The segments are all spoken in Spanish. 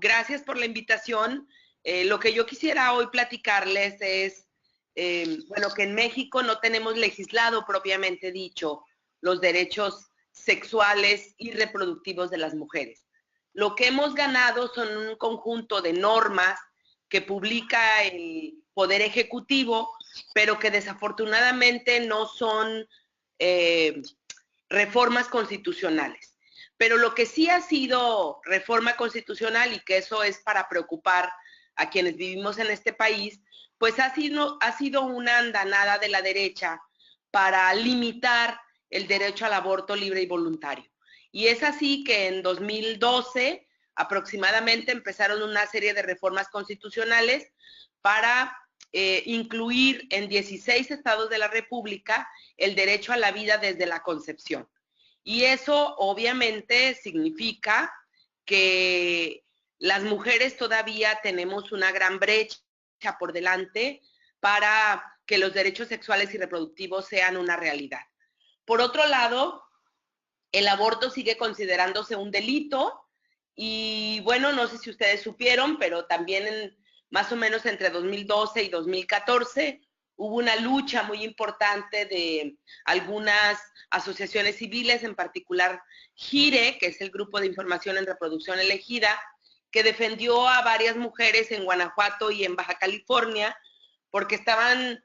gracias por la invitación. Lo que yo quisiera hoy platicarles es, bueno, que en México no tenemos legislado propiamente dicho los derechos sexuales y reproductivos de las mujeres. Lo que hemos ganado son un conjunto de normas que publica el Poder Ejecutivo, pero que desafortunadamente no son reformas constitucionales. Pero lo que sí ha sido reforma constitucional, y que eso es para preocupar a quienes vivimos en este país, pues ha sido una andanada de la derecha para limitar el derecho al aborto libre y voluntario. Y es así que en 2012 aproximadamente empezaron una serie de reformas constitucionales para incluir en 16 estados de la República el derecho a la vida desde la concepción. Y eso obviamente significa que las mujeres todavía tenemos una gran brecha por delante para que los derechos sexuales y reproductivos sean una realidad. Por otro lado, el aborto sigue considerándose un delito y bueno, no sé si ustedes supieron, pero también más o menos entre 2012 y 2014 hubo una lucha muy importante de algunas asociaciones civiles, en particular GIRE, que es el Grupo de Información en Reproducción Elegida, que defendió a varias mujeres en Guanajuato y en Baja California porque estaban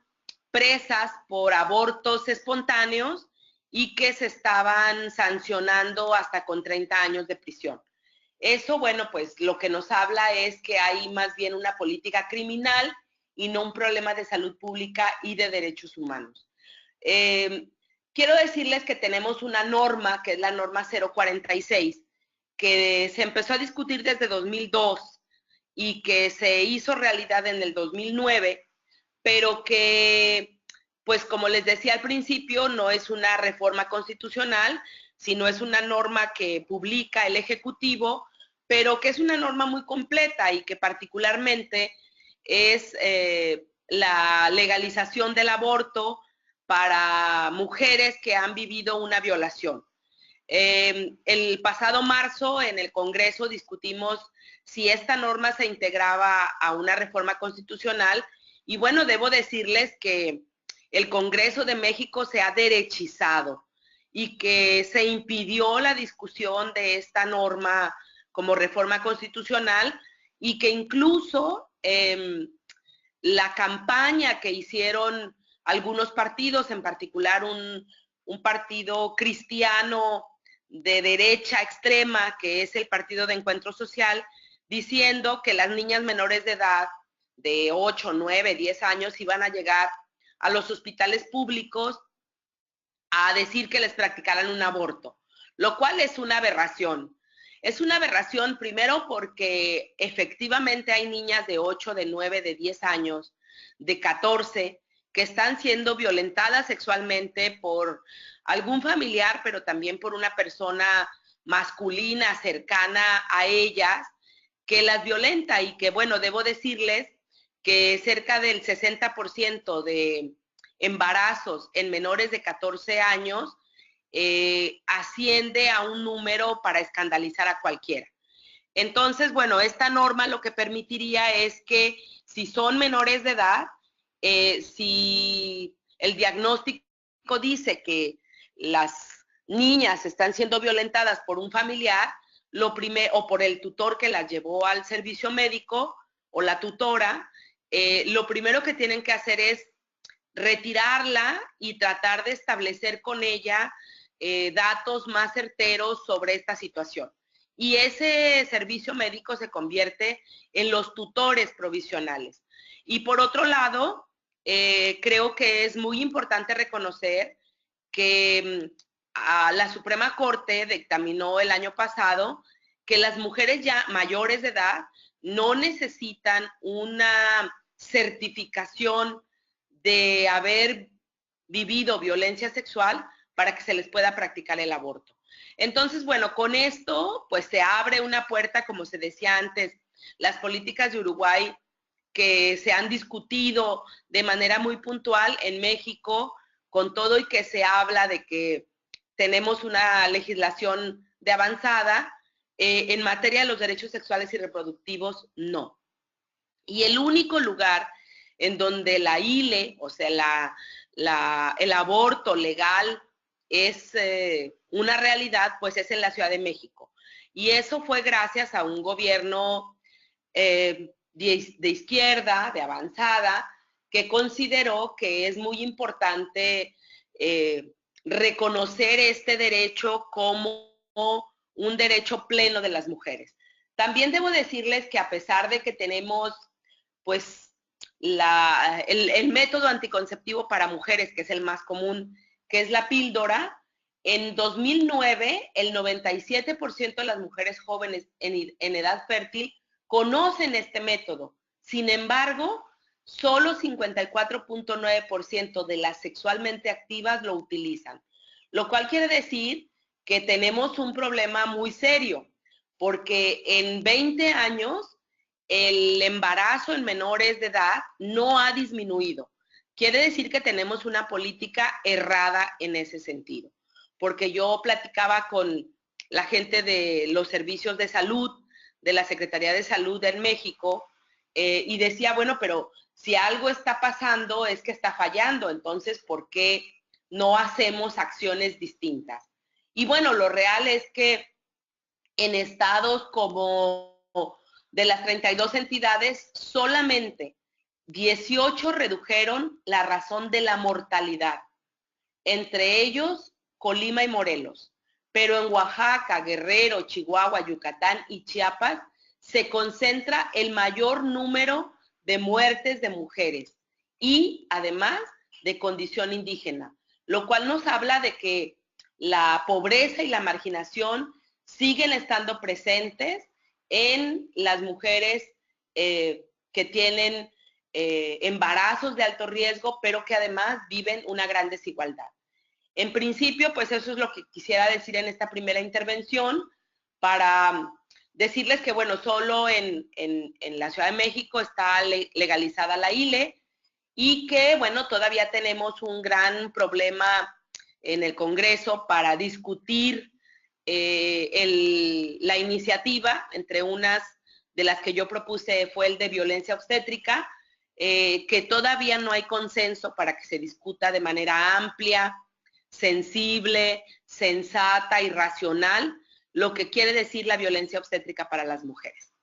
presas por abortos espontáneos y que se estaban sancionando hasta con 30 años de prisión. Eso, bueno, pues lo que nos habla es que hay más bien una política criminal y no un problema de salud pública y de derechos humanos. Quiero decirles que tenemos una norma, que es la norma 046, que se empezó a discutir desde 2002 y que se hizo realidad en el 2009, pero que, pues como les decía al principio, no es una reforma constitucional, sino es una norma que publica el Ejecutivo, pero que es una norma muy completa y que particularmente es la legalización del aborto para mujeres que han vivido una violación. El pasado marzo en el Congreso discutimos si esta norma se integraba a una reforma constitucional y bueno, debo decirles que el Congreso de México se ha derechizado y que se impidió la discusión de esta norma como reforma constitucional y que incluso la campaña que hicieron algunos partidos, en particular un partido cristiano de derecha extrema, que es el Partido de Encuentro Social, diciendo que las niñas menores de edad, de 8, 9, 10 años, iban a llegar a los hospitales públicos a decir que les practicaran un aborto, lo cual es una aberración. Es una aberración primero porque efectivamente hay niñas de 8, de 9, de 10 años, de 14, que están siendo violentadas sexualmente por algún familiar, pero también por una persona masculina cercana a ellas, que las violenta y que, bueno, debo decirles que cerca del 60% de embarazos en menores de 14 años asciende a un número para escandalizar a cualquiera. Entonces, bueno, esta norma lo que permitiría es que si son menores de edad, si el diagnóstico dice que las niñas están siendo violentadas por un familiar, o por el tutor que las llevó al servicio médico o la tutora, lo primero que tienen que hacer es retirarla y tratar de establecer con ella datos más certeros sobre esta situación. Y ese servicio médico se convierte en los tutores provisionales. Y por otro lado, creo que es muy importante reconocer que la Suprema Corte dictaminó el año pasado que las mujeres ya mayores de edad no necesitan una certificación de haber vivido violencia sexual para que se les pueda practicar el aborto. Entonces, bueno, con esto pues se abre una puerta, como se decía antes, las políticas de Uruguay que se han discutido de manera muy puntual en México, con todo y que se habla de que tenemos una legislación de avanzada, En materia de los derechos sexuales y reproductivos, no. Y el único lugar en donde la ILE, o sea, el aborto legal es una realidad, pues es en la Ciudad de México. Y eso fue gracias a un gobierno de izquierda, de avanzada, que consideró que es muy importante reconocer este derecho como un derecho pleno de las mujeres. También debo decirles que a pesar de que tenemos pues el método anticonceptivo para mujeres, que es el más común, que es la píldora, en 2009 el 97% de las mujeres jóvenes en edad fértil conocen este método. Sin embargo, solo 54.9% de las sexualmente activas lo utilizan, lo cual quiere decir que tenemos un problema muy serio, porque en 20 años el embarazo en menores de edad no ha disminuido. Quiere decir que tenemos una política errada en ese sentido, porque yo platicaba con la gente de los servicios de salud, de la Secretaría de Salud en México, y decía, bueno, pero si algo está pasando es que está fallando, entonces, ¿por qué no hacemos acciones distintas? Y bueno, lo real es que en estados como de las 32 entidades, solamente 18 redujeron la razón de la mortalidad, entre ellos Colima y Morelos. Pero en Oaxaca, Guerrero, Chihuahua, Yucatán y Chiapas se concentra el mayor número de muertes de mujeres y además de condición indígena, lo cual nos habla de que la pobreza y la marginación siguen estando presentes en las mujeres que tienen embarazos de alto riesgo, pero que además viven una gran desigualdad. En principio, pues eso es lo que quisiera decir en esta primera intervención, para decirles que, bueno, solo en la Ciudad de México está legalizada la ILE y que, bueno, todavía tenemos un gran problema en el Congreso para discutir la iniciativa. Entre unas de las que yo propuse fue el de violencia obstétrica, que todavía no hay consenso para que se discuta de manera amplia, sensible, sensata y racional lo que quiere decir la violencia obstétrica para las mujeres.